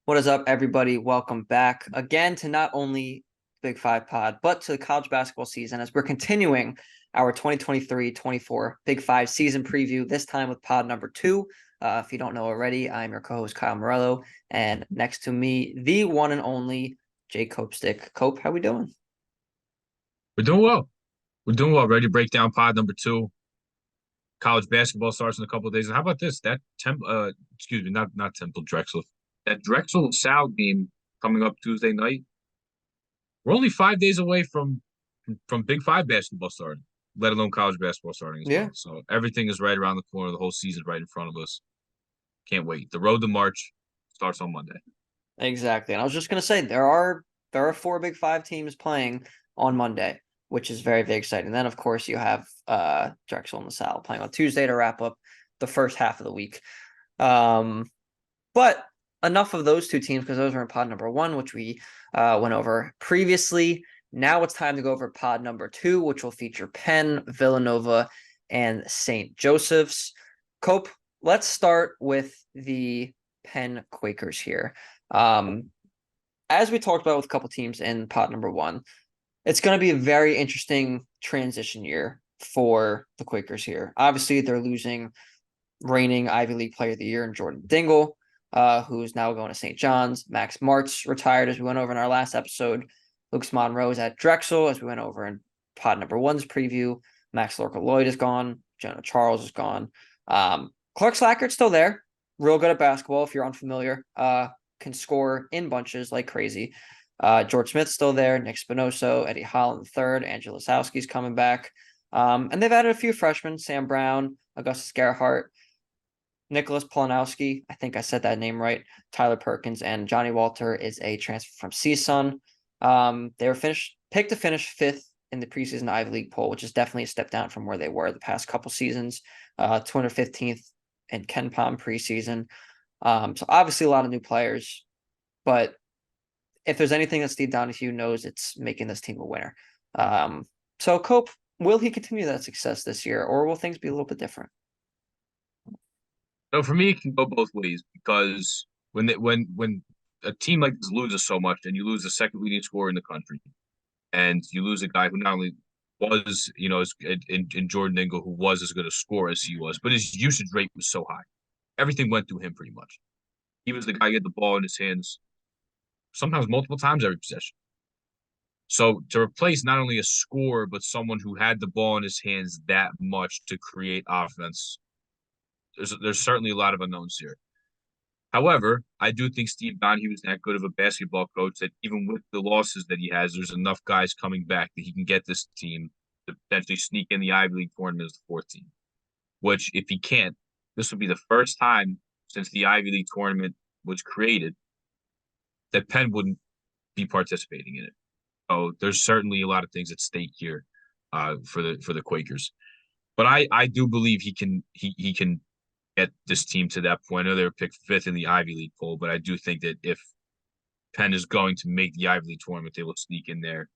What is up, everybody? Welcome back again to not only Big Five Pod, but to the college basketball season as we're continuing our 2023-24 Big Five season preview, this time with pod number two. If you don't know already, I'm your co-host, Kyle Morello, and next to me, the one and only Jay Copestick. Cope, how we doing? We're doing well. We're doing well. Ready to break down pod number two. College basketball starts in a couple of days. And how about this? Excuse me, not Temple Drexel. That Drexel Sal game coming up Tuesday night. We're only 5 days away from Big Five basketball starting, let alone college basketball starting as Yeah, well. So everything is right around the corner. The whole season's right in front of us. Can't wait. The road to March starts on Monday. exactly. And I was just gonna say there are four Big Five teams playing on Monday, which is very, very exciting. Then of course you have Drexel and LaSalle playing on Tuesday to wrap up the first half of the week. Um, but enough of those two teams because those are in pod number one, which we went over previously. Now it's time to go over pod number two, which will feature Penn, Villanova, and Saint Joseph's. Cope, let's start with the Penn Quakers here. Um, as we talked about with a couple teams in pod number one, it's going to be a very interesting transition year for the Quakers here. Obviously, they're losing reigning Ivy League Player of the Year in Jordan Dingle, who's now going to St. John's. Max Martz retired, as we went over in our last episode. Lucas Monroe is at Drexel, as we went over in pod number one's preview. Max Lorca Lloyd is gone. Jonah Charles is gone. Clark Slackert's still there. Real good at basketball, if you're unfamiliar. Can score in bunches like crazy. George Smith's still there. Nick Spinoso, Eddie Holland III, Angela Sowski's coming back. And they've added a few freshmen, Sam Brown, Augustus Gerhardt, Nicholas Polanowski, I think I said that name right. Tyler Perkins and Johnny Walter is a transfer from CSUN. They were picked to finish fifth in the preseason Ivy League poll, which is definitely a step down from where they were the past couple seasons. 215th in Ken Palm preseason. So obviously a lot of new players, but if there's anything that Steve Donahue knows, it's making this team a winner. So Cope, will he continue that success this year, or will things be a little bit different? So for me, it can go both ways because when a team like this loses so much and you lose the second leading scorer in the country, and you lose a guy who not only was, in Jordan Dingle, who was as good a scorer as he was, but his usage rate was so high. Everything went through him pretty much. He was the guy who had the ball in his hands sometimes multiple times every possession. So to replace not only a scorer, but someone who had the ball in his hands that much to create offense, there's certainly a lot of unknowns here. However, I do think Steve Donahue is that good of a basketball coach that even with the losses that he has, there's enough guys coming back that he can get this team to potentially sneak in the Ivy League tournament as the fourth team. Which, if he can't, this will be the first time since the Ivy League tournament was created that Penn wouldn't be participating in it. So there's certainly a lot of things at stake here for the Quakers. But I do believe he can get this team to that point. I know they were picked fifth in the Ivy League poll, but I do think that if Penn is going to make the Ivy League tournament, they will sneak in there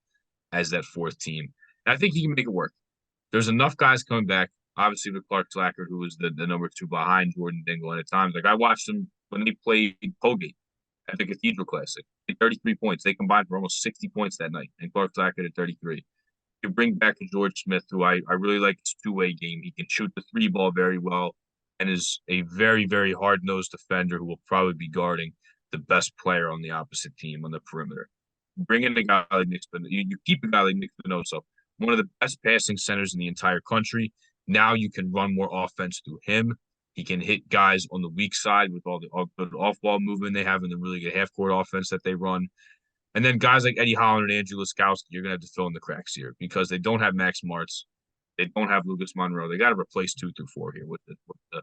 as that fourth team. And I think he can make it work. There's enough guys coming back. Obviously, with Clark Slacker, who was the number two behind Jordan Dingle, and at times, like I watched them when they played Colgate at the Cathedral Classic. 33 points. They combined for almost 60 points that night, and Clark Slacker at 33. You bring back a George Smith, who I really like his two-way game. He can shoot the three ball very well and is a very, very hard-nosed defender who will probably be guarding the best player on the opposite team on the perimeter. Bring in a guy like Nick Spinoso. You keep a guy like Nick Spinoso, one of the best passing centers in the entire country. Now you can run more offense through him. He can hit guys on the weak side with all the good off-ball movement they have and the really good half-court offense that they run. And then guys like Eddie Holland and Andrew Laskowski, you're going to have to fill in the cracks here because they don't have Max Martz. They don't have Lucas Monroe. They got to replace 2 through 4 here with the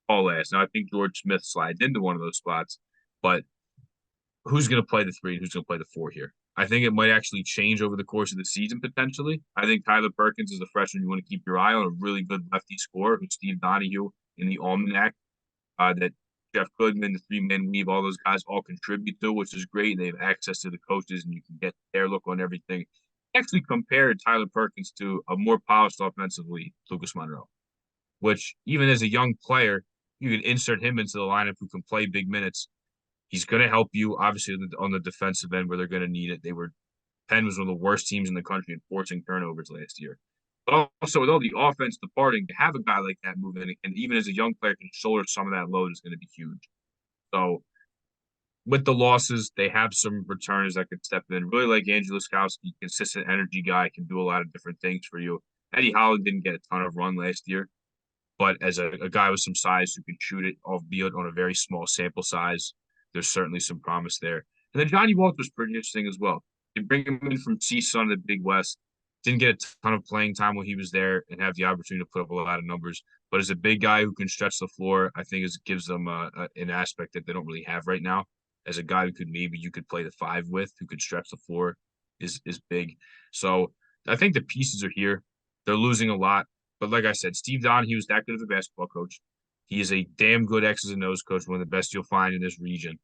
all last. Now, I think George Smith slides into one of those spots, but who's going to play the 3 and who's going to play the 4 here? I think it might actually change over the course of the season potentially. I think Tyler Perkins is a freshman you want to keep your eye on, a really good lefty scorer who's Steve Donahue in the Almanac that Jeff Goodman, the three-man weave, all those guys all contribute to, which is great. They have access to the coaches, and you can get their look on everything. Actually compared Tyler Perkins to a more polished offensively Lucas Monroe, which even as a young player, you can insert him into the lineup who can play big minutes. He's going to help you, obviously, on the defensive end where they're going to need it. Penn was one of the worst teams in the country in forcing turnovers last year. But also, with all the offense departing, to have a guy like that move in, and even as a young player can shoulder some of that load is going to be huge. So with the losses, they have some returners that can step in. Really like Andrew Laskowski, consistent energy guy, can do a lot of different things for you. Eddie Holland didn't get a ton of run last year, but as a guy with some size who can shoot it, albeit on a very small sample size, there's certainly some promise there. And then Johnny Walker's pretty interesting as well. You bring him in from CSUN to the Big West. Didn't get a ton of playing time when he was there and have the opportunity to put up a lot of numbers. But as a big guy who can stretch the floor, I think it gives them an aspect that they don't really have right now. As a guy who could maybe you could play the five with, who could stretch the floor, is big. So I think the pieces are here. They're losing a lot. But like I said, Steve Donahue is that good of a basketball coach. He is a damn good X's and O's coach, one of the best you'll find in this region.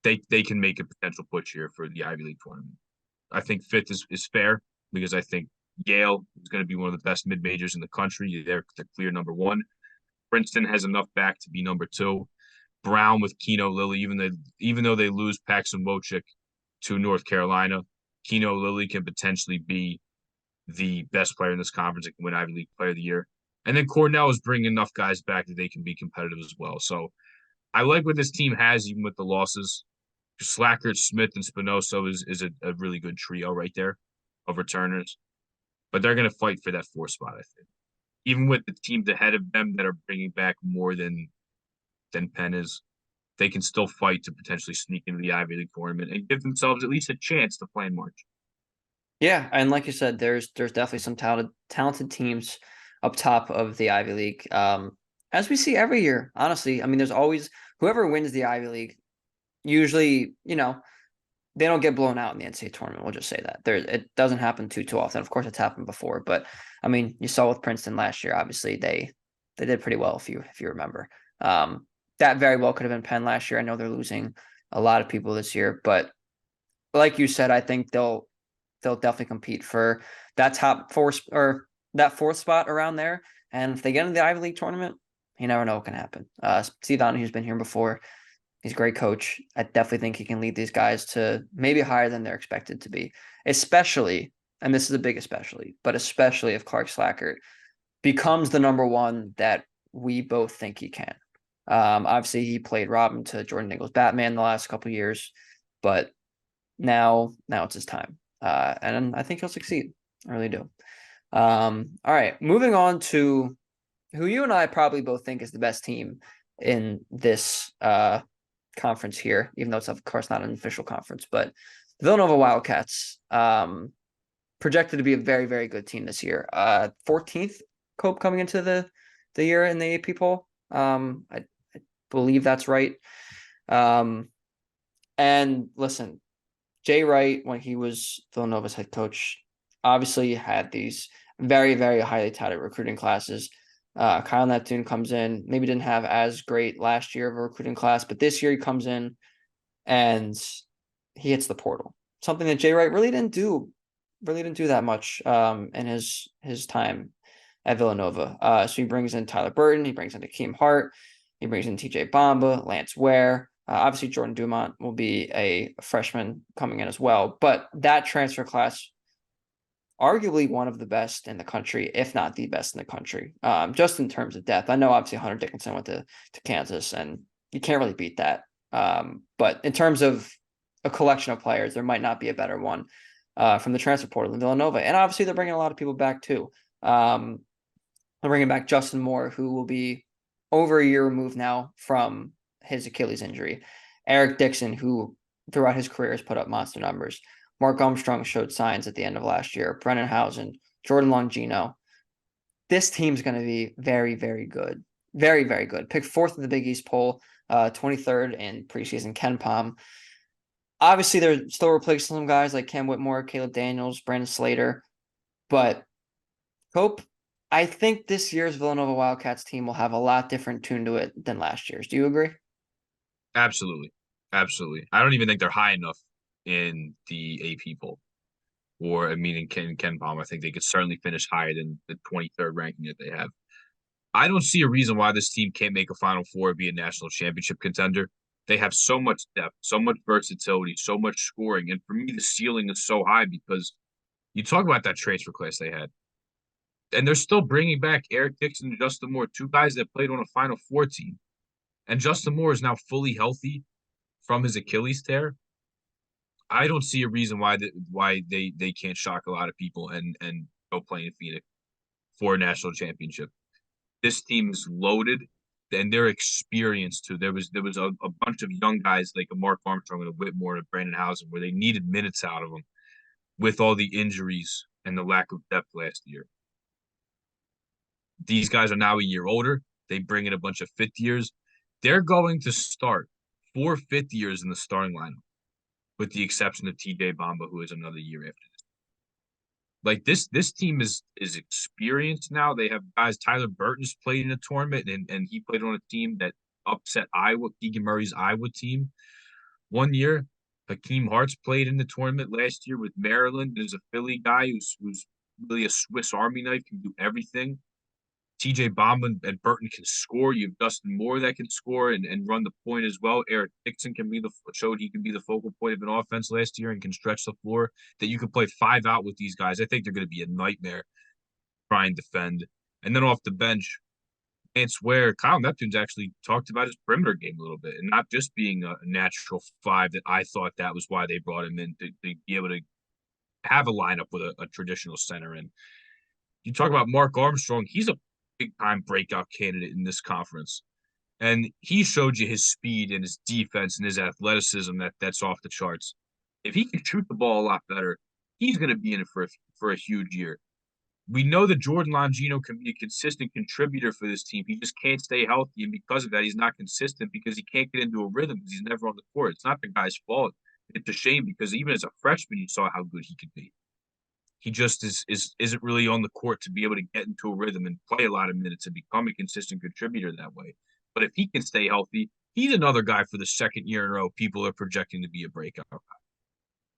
They can make a potential push here for the Ivy League tournament. I think fifth is fair because I think Yale is going to be one of the best mid majors in the country. They're the clear number one. Princeton has enough back to be number two. Brown with Keno Lilly, even though they lose Paxson Wojcik to North Carolina, Keno Lilly can potentially be the best player in this conference and can win Ivy League Player of the Year. And then Cornell is bringing enough guys back that they can be competitive as well. So I like what this team has, even with the losses. Slackert, Smith, and Spinoso is a really good trio right there of returners. But they're going to fight for that fourth spot, I think. Even with the teams ahead of them that are bringing back more than Penn is, they can still fight to potentially sneak into the Ivy League tournament and give themselves at least a chance to play in March. Yeah, and like you said, there's definitely some talented teams up top of the Ivy League. As we see every year, honestly. I mean, there's always whoever wins the Ivy League, usually, they don't get blown out in the NCAA tournament. We'll just say that. It doesn't happen too often. Of course, it's happened before, but I mean, you saw with Princeton last year, obviously they did pretty well if you remember. That very well could have been Penn last year. I know they're losing a lot of people this year, but like you said, I think they'll definitely compete for that top four or that fourth spot around there. And if they get into the Ivy League tournament, you never know what can happen. Steve Donahue's been here before. He's a great coach. I definitely think he can lead these guys to maybe higher than they're expected to be, especially, and this is a big especially, but especially if Clark Slackert becomes the number one that we both think he can. Obviously, he played Robin to Jordan Nichols' Batman the last couple of years, but now it's his time. And I think he'll succeed. I really do. All right, moving on to who you and I probably both think is the best team in this conference here, even though it's of course not an official conference, but the Villanova Wildcats, projected to be a very, very good team this year. 14th Cope coming into the year in the AP poll. I believe that's right. And listen, Jay Wright, when he was Villanova's head coach, obviously had these very, very highly touted recruiting classes. Kyle Neptune comes in, maybe didn't have as great last year of a recruiting class, but this year he comes in and he hits the portal. Something that Jay Wright really didn't do that much in his time at Villanova. So he brings in Tyler Burton, he brings in Akeem Hart, he brings in TJ Bamba, Lance Ware. Obviously, Jordan Dumont will be a freshman coming in as well. But that transfer class, arguably one of the best in the country, if not the best in the country, just in terms of depth. I know, obviously, Hunter Dickinson went to Kansas, and you can't really beat that. But in terms of a collection of players, there might not be a better one from the transfer portal in Villanova. And obviously, they're bringing a lot of people back, too. They're bringing back Justin Moore, who will be over a year removed now from his Achilles injury. Eric Dixon, who throughout his career has put up monster numbers. Mark Armstrong showed signs at the end of last year. Brennan Housen, Jordan Longino. This team's going to be very, very good. Very, very good. Picked fourth in the Big East poll, 23rd in preseason KenPom. Obviously, they're still replacing some guys like Cam Whitmore, Caleb Daniels, Brandon Slater. But Cope, I think this year's Villanova Wildcats team will have a lot different tune to it than last year's. Do you agree? Absolutely. Absolutely. I don't even think they're high enough in the AP poll. Or, I mean, in KenPom, I think they could certainly finish higher than the 23rd ranking that they have. I don't see a reason why this team can't make a Final Four or be a national championship contender. They have so much depth, so much versatility, so much scoring. And for me, the ceiling is so high because you talk about that transfer class they had. And they're still bringing back Eric Dixon and Justin Moore, two guys that played on a Final Four team. And Justin Moore is now fully healthy from his Achilles tear. I don't see a reason why they can't shock a lot of people and go play in Phoenix for a national championship. This team is loaded and they're experienced too. There was a bunch of young guys like a Mark Armstrong and a Whitmore and a Brandon Hausen where they needed minutes out of them with all the injuries and the lack of depth last year. These guys are now a year older. They bring in a bunch of fifth years. They're going to start 4 fifth years in the starting lineup, with the exception of TJ Bamba, who is another year after this. Like this team is experienced now. They have guys. Tyler Burton's played in a tournament, and he played on a team that upset Iowa, Keegan Murray's Iowa team 1 year. Hakeem Hart's played in the tournament last year with Maryland. There's a Philly guy who's really a Swiss Army knife, can do everything. TJ Bamba and Burton can score. You have Dustin Moore that can score and run the point as well. Eric Dixon showed he can be the focal point of an offense last year and can stretch the floor. That you can play five out with these guys. I think they're going to be a nightmare try and defend. And then off the bench, it's where Kyle Neptune's actually talked about his perimeter game a little bit and not just being a natural five. That I thought that was why they brought him in to be able to have a lineup with a traditional center. And you talk about Mark Armstrong, he's a big time breakout candidate in this conference. And he showed you his speed and his defense and his athleticism that's off the charts. If he can shoot the ball a lot better, he's going to be in it for a huge year. We know that Jordan Longino can be a consistent contributor for this team. He just can't stay healthy, and because of that, he's not consistent because he can't get into a rhythm because he's never on the court. It's not the guy's fault. It's a shame because even as a freshman, you saw how good he could be. He just isn't really on the court to be able to get into a rhythm and play a lot of minutes and become a consistent contributor that way. But if he can stay healthy, he's another guy for the second year in a row people are projecting to be a breakout guy.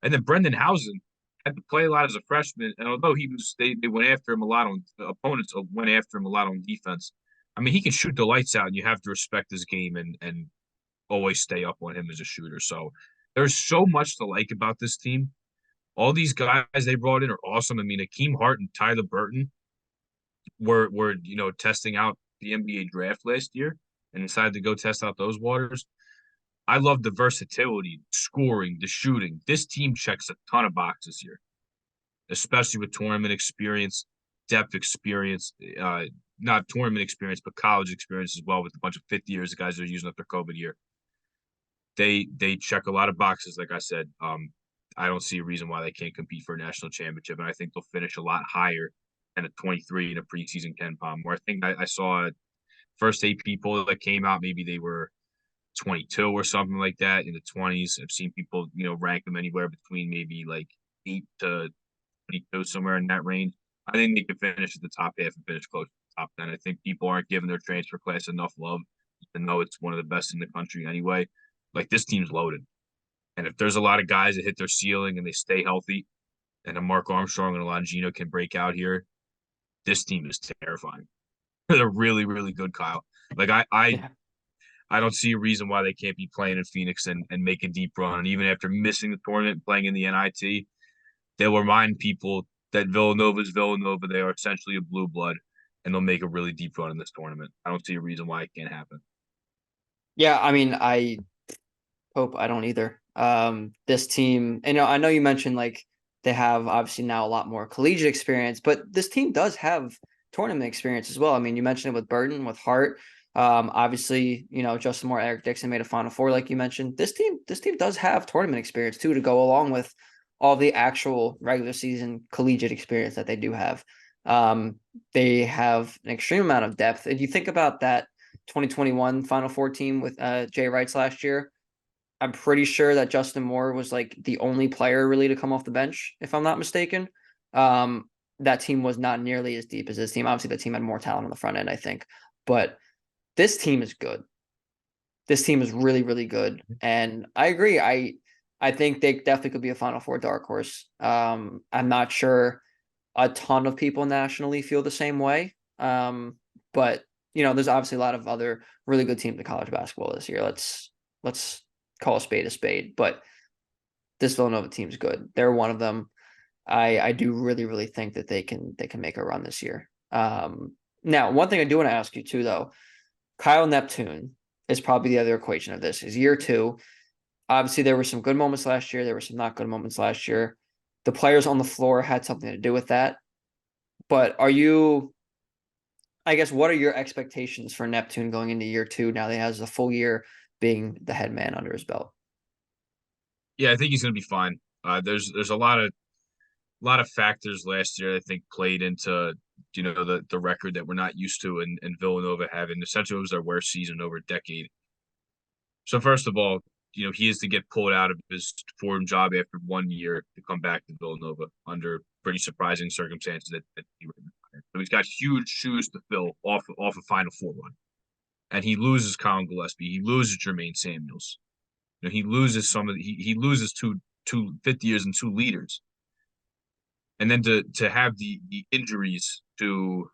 And then Brendan Hausen had to play a lot as a freshman, and although they went after him a lot on the opponents went after him a lot on defense. I mean, he can shoot the lights out, and you have to respect his game and always stay up on him as a shooter. So there's so much to like about this team. All these guys they brought in are awesome. I mean, Hakeem Hart and Tyler Burton were testing out the NBA draft last year and decided to go test out those waters. I love the versatility, scoring, the shooting. This team checks a ton of boxes here, especially with tournament experience, depth experience, not tournament experience, but college experience as well with a bunch of fifth years, the guys that are using up their COVID year. They check a lot of boxes, like I said. I don't see a reason why they can't compete for a national championship, and I think they'll finish a lot higher than a 23 in a preseason KenPom. Where I think I saw first 8 people that came out, maybe they were 22 or something like that in the 20s. I've seen people, rank them anywhere between maybe like 8 to 22, somewhere in that range. I think they could finish at the top half and finish close to the top 10. I think people aren't giving their transfer class enough love, even though it's one of the best in the country anyway. Like, this team's loaded. And if there's a lot of guys that hit their ceiling and they stay healthy, and a Mark Armstrong and a Longino can break out here, this team is terrifying. They're really, really good, Kyle. Like, Yeah. I don't see a reason why they can't be playing in Phoenix and make a deep run. And even after missing the tournament, playing in the NIT, they'll remind people that Villanova is Villanova. They are essentially a blue blood, and they'll make a really deep run in this tournament. I don't see a reason why it can't happen. Yeah, I mean, I hope I don't either. This team, and I know you mentioned like they have obviously now a lot more collegiate experience, but this team does have tournament experience as well. I mean, you mentioned it with Burton, with Hart. Obviously, Justin Moore, Eric Dixon made a Final Four, like you mentioned. This team does have tournament experience too, to go along with all the actual regular season collegiate experience that they do have. They have an extreme amount of depth. If you think about that 2021 Final Four team with Jay Wrights last year, I'm pretty sure that Justin Moore was like the only player really to come off the bench, if I'm not mistaken. That team was not nearly as deep as this team. Obviously, the team had more talent on the front end, I think. But this team is good. This team is really, really good. And I agree. I think they definitely could be a Final Four dark horse. I'm not sure a ton of people nationally feel the same way. But there's obviously a lot of other really good teams in college basketball this year. Let's call a spade a spade. But this Villanova team's good. They're one of them. I do really, really think that they can make a run this year. Now, one thing I do want to ask you too, though, Kyle Neptune is probably the other equation of this. Is year two. Obviously, there were some good moments last year. There were some not good moments last year. The players on the floor had something to do with that. But I guess, what are your expectations for Neptune going into year two now that he has a full year being the head man under his belt? Yeah, I think he's going to be fine. There's a lot of factors last year I think played into the record that we're not used to, and Villanova having essentially it was their worst season over a decade. So first of all, he is to get pulled out of his foreign job after 1 year to come back to Villanova under pretty surprising circumstances that he was retired. So he's got huge shoes to fill off a Final Four run, and he loses Colin Gillespie, he loses Jermaine Samuels, he loses he loses two fifth years and two leaders, and then to have the injuries to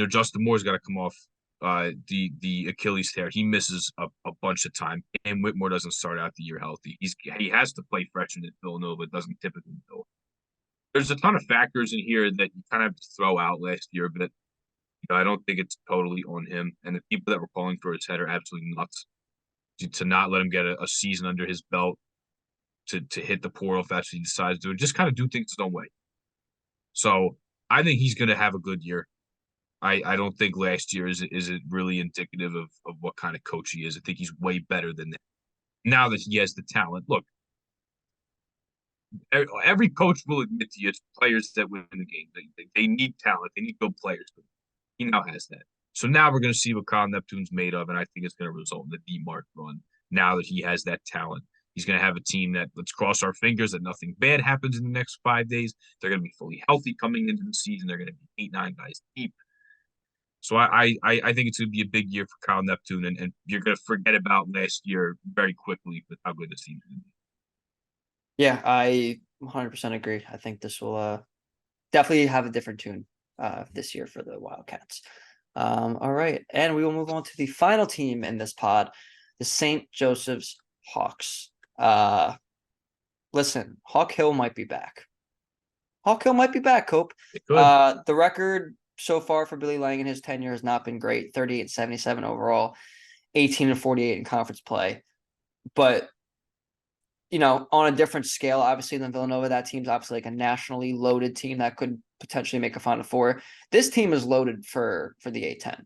Justin Moore's got to come off the Achilles tear. He misses a bunch of time, and Whitmore doesn't start out the year healthy. He has to play freshman at Villanova. Doesn't typically go. There's a ton of factors in here that you kind of have to throw out last year, but I don't think it's totally on him. And the people that were calling for his head are absolutely nuts to not let him get a season under his belt to hit the portal if actually he decides to just kind of do things his own way. So I think he's going to have a good year. I don't think last year is it really indicative of what kind of coach he is. I think he's way better than that. Now that he has the talent. Look, every coach will admit to you it's players that win the game. They need talent. They need good players. But he now has that. So now we're going to see what Kyle Neptune's made of, and I think it's going to result in a deep mark run now that he has that talent. He's going to have a team that, let's cross our fingers that nothing bad happens in the next 5 days. They're going to be fully healthy coming into the season. They're going to be 8, 9 guys deep. So I think it's going to be a big year for Kyle Neptune, and you're going to forget about last year very quickly with how good this team is going to be. Yeah, I 100% agree. I think this will definitely have a different tune this year for the Wildcats. All right, and we will move on to the final team in this pod, the St. Joseph's Hawks. Listen, Hawk Hill might be back. Hawk Hill might be back, Cope. It could. The record so far for Billy Lang in his tenure has not been great. 38-77 overall, 18-48 in conference play. But on a different scale, obviously, than Villanova, that team's obviously like a nationally loaded team that could potentially make a Final Four. This team is loaded for the A10.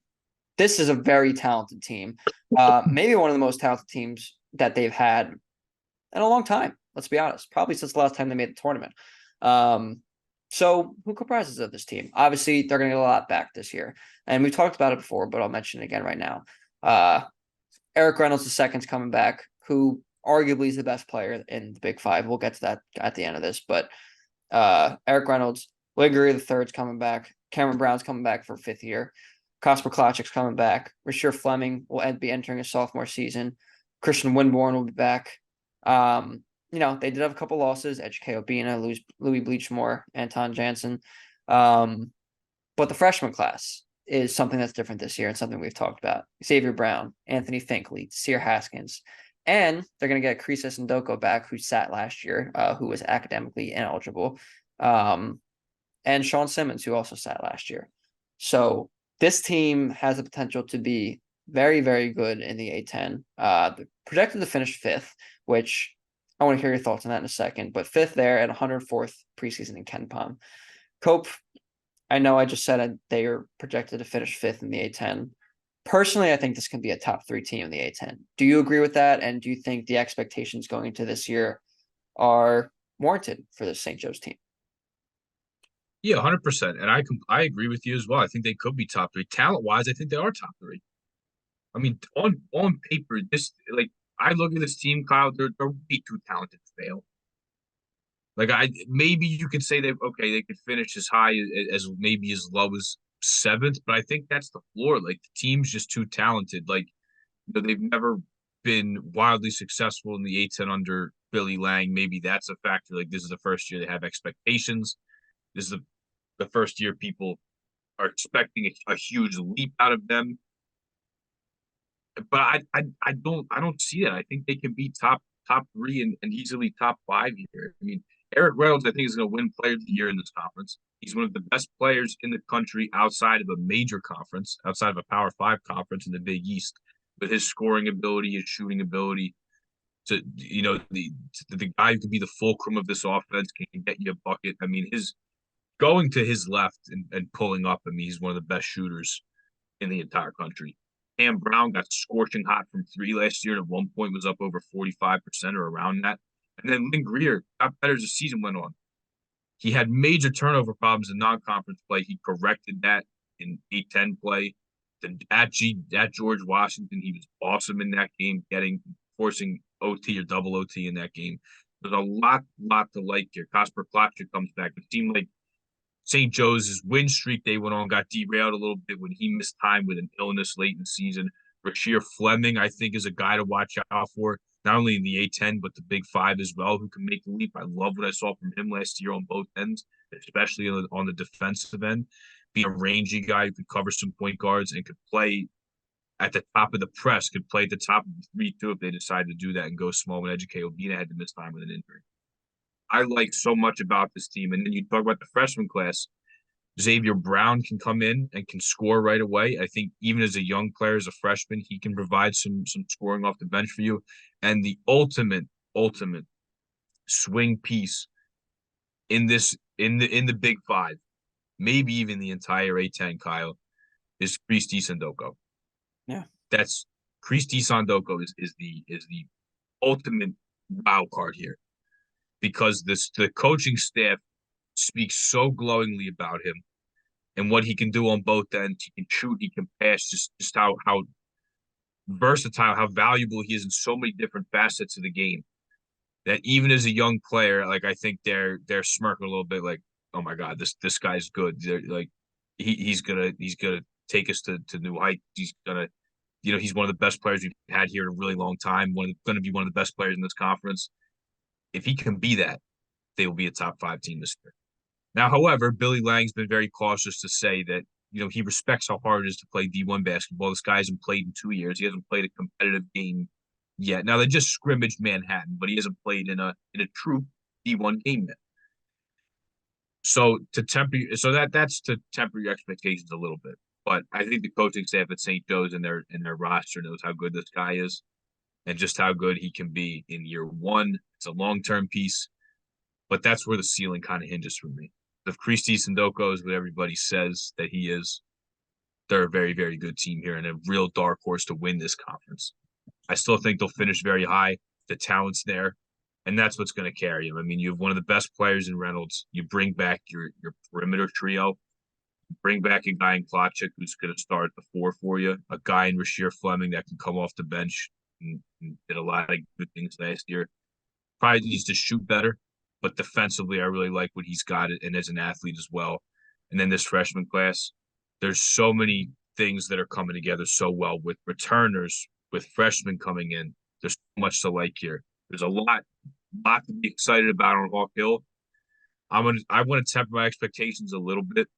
This is a very talented team. Maybe one of the most talented teams that they've had in a long time. Let's be honest. Probably since the last time they made the tournament. So who comprises of this team? Obviously, they're going to get a lot back this year. And we talked about it before, but I'll mention it again right now. Eric Reynolds II is coming back, who arguably is the best player in the Big Five. We'll get to that at the end of this. But Eric Reynolds, Liggery III is coming back. Cameron Brown's coming back for 5th year. Kasper Klacik's coming back. Rasheer Fleming will be entering his sophomore season. Christian Winborn will be back. They did have a couple losses: H.K. Obina, Louis Bleachmore, Anton Jansen. But the freshman class is something that's different this year and something we've talked about. Xavier Brown, Anthony Finkley, Sear Haskins. And they're going to get Krisis Ndoko back, who sat last year, who was academically ineligible. And Sean Simmons, who also sat last year. So this team has the potential to be very, very good in the A10. They're projected to finish 5th, which I want to hear your thoughts on that in a second. But 5th there at 104th preseason in KenPom. Cope, I know I just said they are projected to finish 5th in the A10. Personally, I think this can be a top 3 team in the A10. Do you agree with that? And do you think the expectations going into this year are warranted for the St. Joe's team? Yeah, 100%. And I agree with you as well. I think they could be top 3. Talent-wise, I think they are top 3. I mean, on paper, I look at this team, Kyle, they're way too talented to fail. Maybe you could say that they could finish as high as maybe as low as 7th, but I think that's the floor. Like, the team's just too talented. They've never been wildly successful in the A10 under Billy Lang. Maybe that's a factor. Like, this is the first year they have expectations. This is the first year people are expecting a huge leap out of them. but I don't see that. I think they can be top three and easily top five here. I mean, Eric Reynolds, I think, is going to win Player of the Year in this conference. He's one of the best players in the country outside of a major conference, outside of a Power Five conference in the Big East, with his scoring ability, his shooting ability. To the guy who could be the fulcrum of this offense can get you a bucket. I mean, his going to his left and pulling up. I mean, he's one of the best shooters in the entire country. Cam Brown got scorching hot from three last year, and at one point was up over 45% or around that. And then Lynn Greer got better as the season went on. He had major turnover problems in non-conference play. He corrected that in A10 play. At George Washington, he was awesome in that game, forcing OT or double OT in that game. There's a lot to like here. Kasper Klatscher comes back. It seemed like St. Joe's win streak they went on got derailed a little bit when he missed time with an illness late in the season. Rasheer Fleming, I think, is a guy to watch out for, not only in the A10, but the Big Five as well, who can make the leap. I love what I saw from him last year on both ends, especially on the defensive end. Be a rangy guy who could cover some point guards and could play at the top of the press, could play at the top of the 3-2 if they decide to do that and go small when Educate Obina had to miss time with an injury. I like so much about this team. And then you talk about the freshman class. Xavier Brown can come in and can score right away. I think even as a young player, as a freshman, he can provide some scoring off the bench for you. And the ultimate swing piece in the Big Five, maybe even the entire A10, Kyle, is Kristi Sandoko. Yeah. That's Kristi Sandoko is the ultimate wild card here, because the coaching staff speaks so glowingly about him and what he can do on both ends. He can shoot, he can pass, just how versatile, how valuable he is in so many different facets of the game. That even as a young player, like, I think they're smirking a little bit, like, oh my God, this guy's good. They're like he's gonna take us to new heights. He's gonna, he's one of the best players we've had here in a really long time. Gonna be one of the best players in this conference. If he can be that, they will be a top 5 team this year. Now, however, Billy Lang's been very cautious to say that, he respects how hard it is to play D1 basketball. This guy hasn't played in 2 years. He hasn't played a competitive game yet. Now, they just scrimmaged Manhattan, but he hasn't played in a true D1 game yet. So that's to temper your expectations a little bit. But I think the coaching staff at St. Joe's and their roster knows how good this guy is and just how good he can be in year one. It's a long-term piece, but that's where the ceiling kind of hinges for me. If Kristi Sandoko is what everybody says that he is, they're a very, very good team here and a real dark horse to win this conference. I still think they'll finish very high. The talent's there, and that's what's going to carry them. I mean, you have one of the best players in Reynolds. You bring back your perimeter trio. Bring back a guy in Klotchik who's going to start at the 4 for you. A guy in Rasheer Fleming that can come off the bench and did a lot of good things last year. Probably needs to shoot better, but defensively, I really like what he's got, and as an athlete as well. And then this freshman class, there's so many things that are coming together so well with returners, with freshmen coming in. There's so much to like here. There's a lot to be excited about on Hawk Hill. I want to temper my expectations a little bit,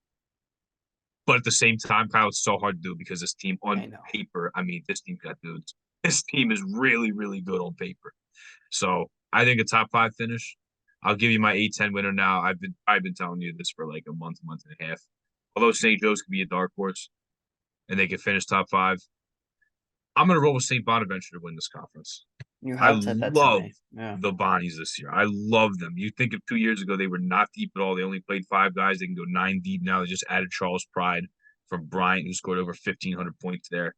but at the same time, Kyle, it's so hard to do because this team on paper, I mean, this team's got dudes. This team is really, really good on paper. So I think a top 5 finish. I'll give you my A10 winner now. I've been telling you this for like a month and a half. Although St. Joe's could be a dark horse and they could finish top 5, I'm going to roll with St. Bonaventure to win this conference. You have said that to me. Yeah. The Bonnies this year. I love them. You think of 2 years ago, they were not deep at all. They only played 5 guys. They can go 9 deep now. They just added Charles Pride from Bryant, who scored over 1,500 points there.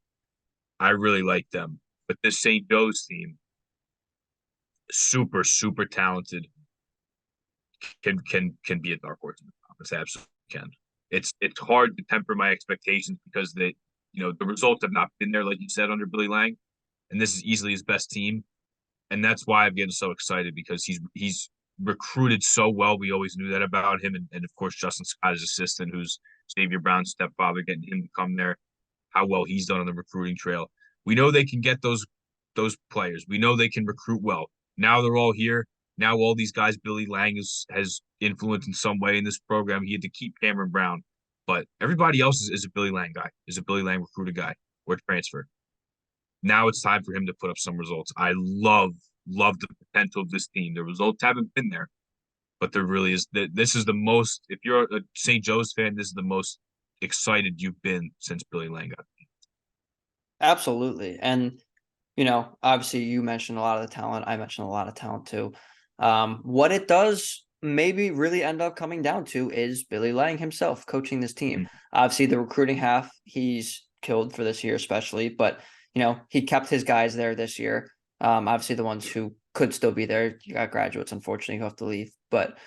I really like them. But this St. Joe's team, super, super talented, can be a dark horse in the conference. Absolutely can. It's hard to temper my expectations because the results have not been there, like you said, under Billy Lang. And this is easily his best team. And that's why I'm getting so excited, because he's recruited so well. We always knew that about him. And of course, Justin Scott, his assistant, who's Xavier Brown's stepfather, getting him to come there, how well he's done on the recruiting trail. We know they can get those players. We know they can recruit well. Now they're all here. Now all these guys Billy Lang has influenced in some way in this program. He had to keep Cameron Brown. But everybody else is a Billy Lang guy, is a Billy Lang recruited guy or transfer. Now it's time for him to put up some results. I love the potential of this team. The results haven't been there, but there really is. This is the most. If you're a St. Joe's fan, this is the most excited you've been since Billy Lang got. Absolutely. And, obviously you mentioned a lot of the talent. I mentioned a lot of talent too. What it does maybe really end up coming down to is Billy Lang himself coaching this team. Mhm. Obviously, the recruiting half he's killed for this year, especially, but he kept his guys there this year. Obviously, the ones who could still be there, you got graduates, unfortunately, who have to leave. But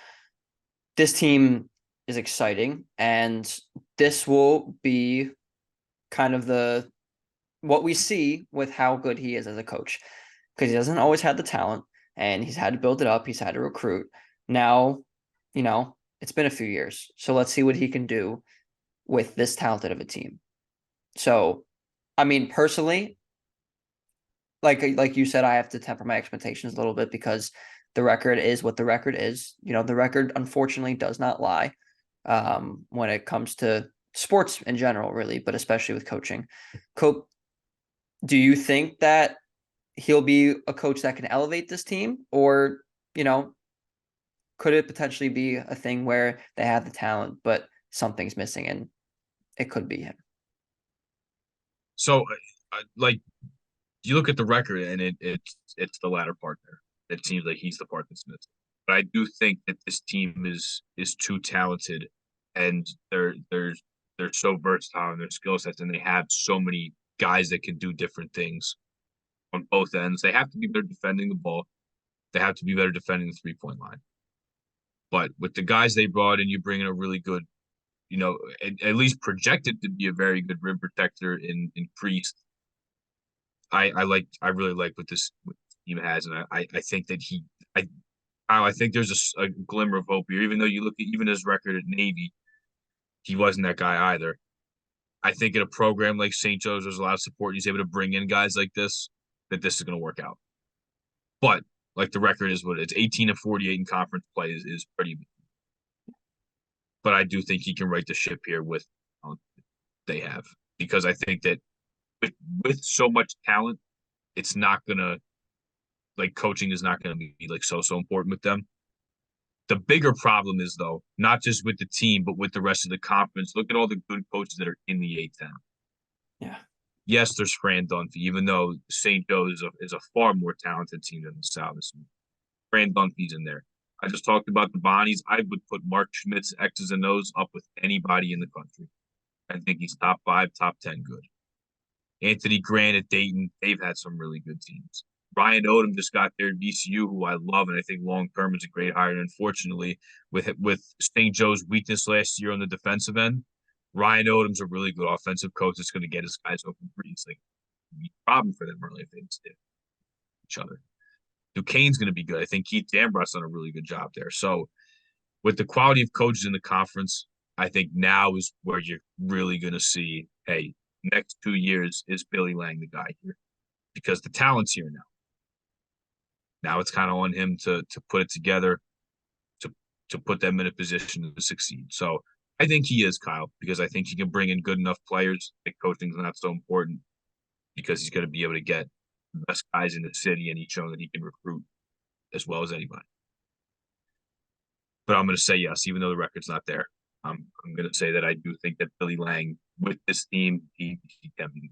this team is exciting, and this will be kind of the what we see with how good he is as a coach, because he doesn't always have the talent and he's had to build it up. He's had to recruit. Now, it's been a few years. So let's see what he can do with this talented of a team. So, I mean, personally, like you said, I have to temper my expectations a little bit because the record is what the record is. The record unfortunately does not lie when it comes to sports in general, really, but especially with coaching. Cope, do you think that he'll be a coach that can elevate this team, or could it potentially be a thing where they have the talent but something's missing and it could be him? So, like you look at the record, and it's the latter part there. It seems like he's the part that's missing. But I do think that this team is too talented, and they're so versatile in their skill sets, and they have so many guys that can do different things on both ends. They have to be better defending the ball. They have to be better defending the 3-point line. But with the guys they brought in, you bring in a really good, at least projected to be a very good rim protector in Priest. I really like what this team has, and I think that I think there's a glimmer of hope here. Even though you look at even his record at Navy, he wasn't that guy either. I think in a program like St. Joe's, there's a lot of support. He's able to bring in guys like this, that this is going to work out. But like the record is what it's 18-48 in conference play is pretty. But I do think he can right the ship here with they have, because I think that with so much talent, it's not gonna like coaching is not gonna be like so important with them. The bigger problem is though not just with the team but with the rest of the conference. Look at all the good coaches that are in the A10. Yeah. Yes, there's Fran Dunphy, even though St. Joe is a far more talented team than the South. Fran Dunphy's in there. I just talked about the Bonnies. I would put Mark Schmidt's X's and O's up with anybody in the country. I think he's top 5, top 10 good. Anthony Grant at Dayton, they've had some really good teams. Ryan Odom just got there at VCU, who I love, and I think long term is a great hire. And unfortunately, with St. Joe's weakness last year on the defensive end, Ryan Odom's a really good offensive coach that's going to get his guys open threes. Like, be a problem for them really if they stick each other. Duquesne's going to be good. I think Keith Dambrot's done a really good job there. So, with the quality of coaches in the conference, I think now is where you're really going to see, hey, next 2 years is Billy Lang the guy here, because the talent's here now. Now it's kind of on him to put it together, to put them in a position to succeed. So I think he is, Kyle, because I think he can bring in good enough players that coaching's not so important, because he's going to be able to get the best guys in the city, and he's shown that he can recruit as well as anybody. But I'm going to say yes, even though the record's not there. I'm going to say that I do think that Billy Lang with this team, he can be.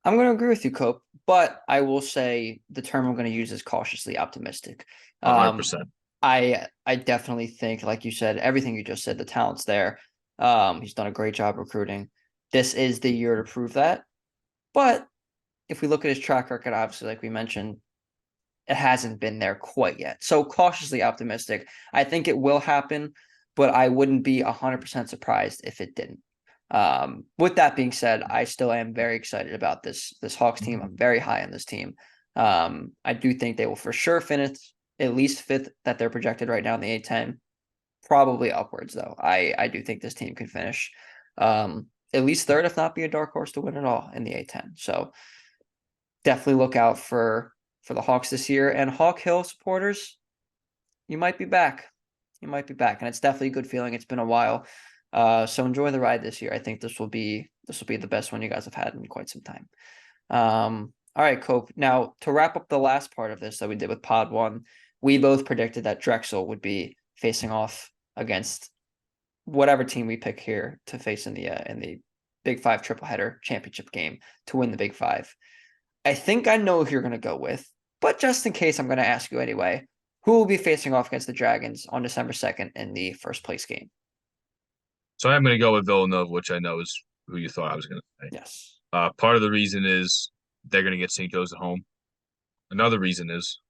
I'm going to agree with you, Cope, but I will say the term I'm going to use is cautiously optimistic. 100%. I definitely think, like you said, everything you just said, the talent's there. He's done a great job recruiting. This is the year to prove that. But if we look at his track record, obviously, like we mentioned, it hasn't been there quite yet. So cautiously optimistic. I think it will happen, but I wouldn't be 100% surprised if it didn't. With that being said, I still am very excited about this Hawks team. I'm very high on this team. I do think they will for sure finish at least fifth that they're projected right now in the A10. Probably upwards though. I do think this team can finish at least third, if not be a dark horse to win it all in the A10. So definitely look out for the Hawks this year. And Hawk Hill supporters, you might be back. You might be back, and it's definitely a good feeling. It's been a while. So enjoy the ride this year. I think this will be the best one you guys have had in quite some time. All right, Cope. Now, to wrap up the last part of this that we did with Pod 1, we both predicted that Drexel would be facing off against whatever team we pick here to face in the Big Five triple header championship game to win the Big Five. I think I know who you're going to go with, but just in case, I'm going to ask you anyway. Who will be facing off against the Dragons on December 2nd in the first place game? So I'm going to go with Villanova, which I know is who you thought I was going to say. Yes. Part of the reason is they're going to get St. Joe's at home. Another reason is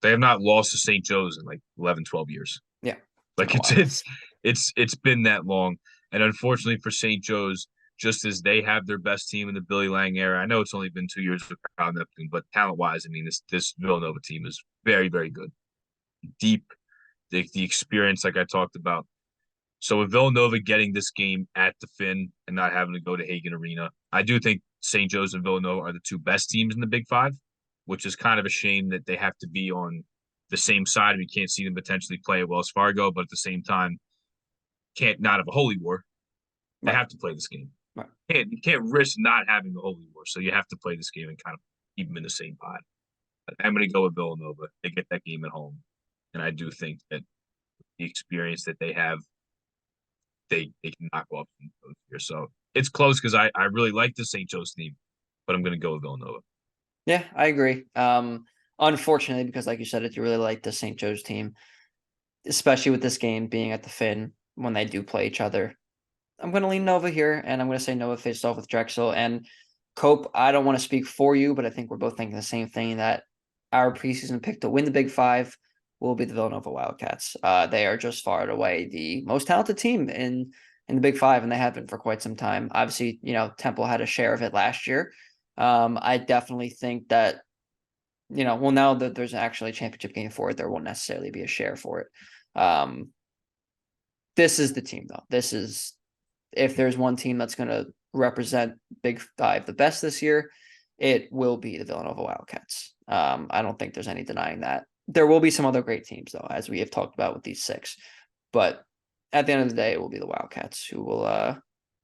they have not lost to St. Joe's in like 11, 12 years. Yeah. Like it's been that long. And unfortunately for St. Joe's, just as they have their best team in the Billy Lang era, I know it's only been 2 years with Kyle Neptune, but talent-wise, I mean, this Villanova team is very, very good. Deep, the experience, like I talked about. So with Villanova getting this game at the Finn and not having to go to Hagen Arena, I do think St. Joe's and Villanova are the two best teams in the Big Five, which is kind of a shame that they have to be on the same side. We can't see them potentially play at Wells Fargo, but at the same time, can't not have a holy war. They Right. have to play this game. Right. You can't risk not having the holy war, so you have to play this game and kind of keep them in the same pod. I'm going to go with Villanova. They get that game at home, and I do think that the experience that they have, they can knock off here. So it's close because I really like the St. Joe's team, but I'm going to go with Villanova. Yeah, I agree. Unfortunately, because like you said, you really like the St. Joe's team, especially with this game being at the Finn when they do play each other. I'm going to lean Nova here, and I'm going to say Nova faced off with Drexel. And Cope, I don't want to speak for you, but I think we're both thinking the same thing, that our preseason pick to win the Big Five will be the Villanova Wildcats. They are just far and away the most talented team in the Big Five, and they have been for quite some time. Obviously, Temple had a share of it last year. I definitely think that, well, now that there's actually a championship game for it, there won't necessarily be a share for it. This is the team, though. This is, if there's one team that's going to represent Big Five the best this year, it will be the Villanova Wildcats. I don't think there's any denying that. There will be some other great teams, though, as we have talked about with these six. But at the end of the day, it will be the Wildcats who will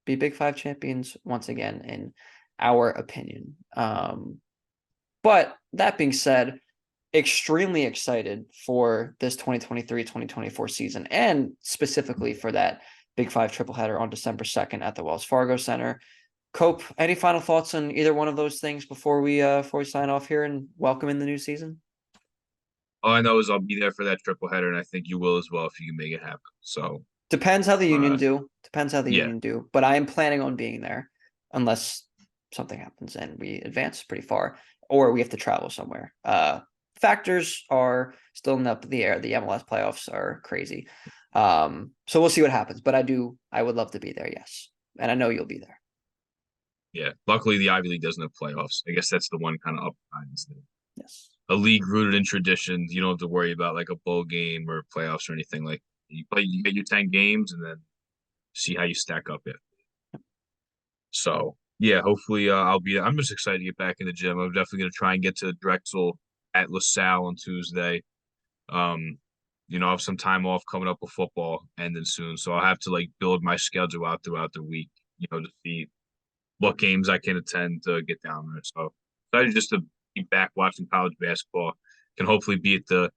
be Big Five champions once again, in our opinion. But that being said, extremely excited for this 2023-2024 season, and specifically for that Big Five triple header on December 2nd at the Wells Fargo Center. Cope, any final thoughts on either one of those things before we sign off here and welcome in the new season? All I know is I'll be there for that triple header, and I think you will as well if you can make it happen. So Depends how the Union uh, do. Depends how the yeah, Union do. But I am planning on being there unless something happens and we advance pretty far, or we have to travel somewhere. Factors are still in the air. The MLS playoffs are crazy. So we'll see what happens. But I would love to be there, yes. And I know you'll be there. yeah. Luckily, the Ivy League doesn't have playoffs. I guess that's the one kind of upside. Is that Yes. a league rooted in tradition. You don't have to worry about like a bowl game or playoffs or anything. Like you get your 10 games, and then see how you stack up it. So yeah, hopefully I'll be. I'm just excited to get back in the gym. I'm definitely gonna try and get to Drexel at LaSalle on Tuesday. Um, I have some time off coming up with football ending soon, so I'll have to like build my schedule out throughout the week. To see what games I can attend to get down there. So excited just to be back watching college basketball. Can hopefully be at the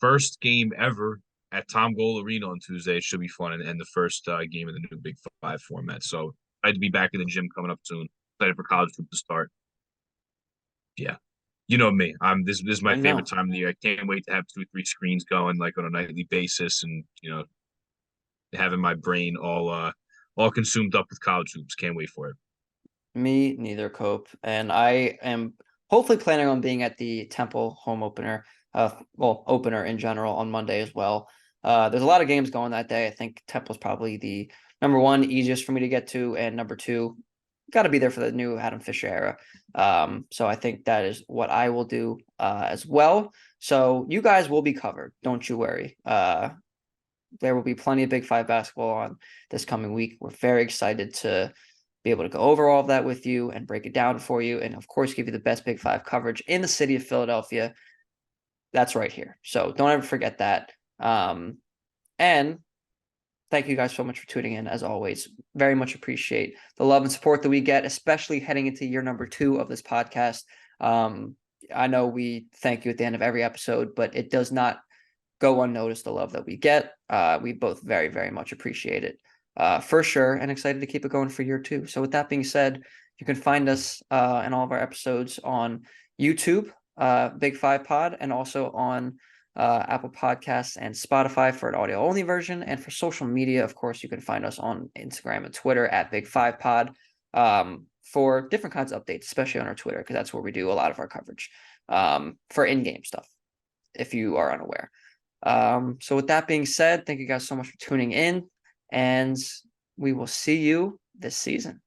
first game ever at Tom Goal Arena on Tuesday. It should be fun, and the first game of the new Big Five format. So excited to be back in the gym coming up soon. Excited for college to start. Yeah, you know me. This is my I favorite know. time of the year. I can't wait to have 2 or 3 screens going like on a nightly basis, and having my brain all consumed up with college hoops. Can't wait for it. Me neither, Cope. And I am hopefully planning on being at the Temple home opener, opener in general on Monday as well. There's a lot of games going that day. I think Temple's probably the number one easiest for me to get to, and number two, got to be there for the new Adam Fisher era. So I think that is what I will do as well. So you guys will be covered. Don't you worry. There will be plenty of Big Five basketball on this coming week. We're very excited to be able to go over all of that with you and break it down for you, and of course give you the best Big Five coverage in the city of Philadelphia. That's right here. So don't ever forget that. And thank you guys so much for tuning in. As always, very much appreciate the love and support that we get, especially heading into year number 2 of this podcast. I know we thank you at the end of every episode, but it does not go unnoticed, the love that we get. We both very, very much appreciate it, for sure, and excited to keep it going for year 2. So with that being said, you can find us in all of our episodes on YouTube, Big Five Pod, and also on Apple Podcasts and Spotify for an audio only version. And for social media, of course, you can find us on Instagram and Twitter at Big Five Pod, for different kinds of updates, especially on our Twitter, because that's where we do a lot of our coverage, for in-game stuff, if you are unaware. So with that being said, thank you guys so much for tuning in, and we will see you this season.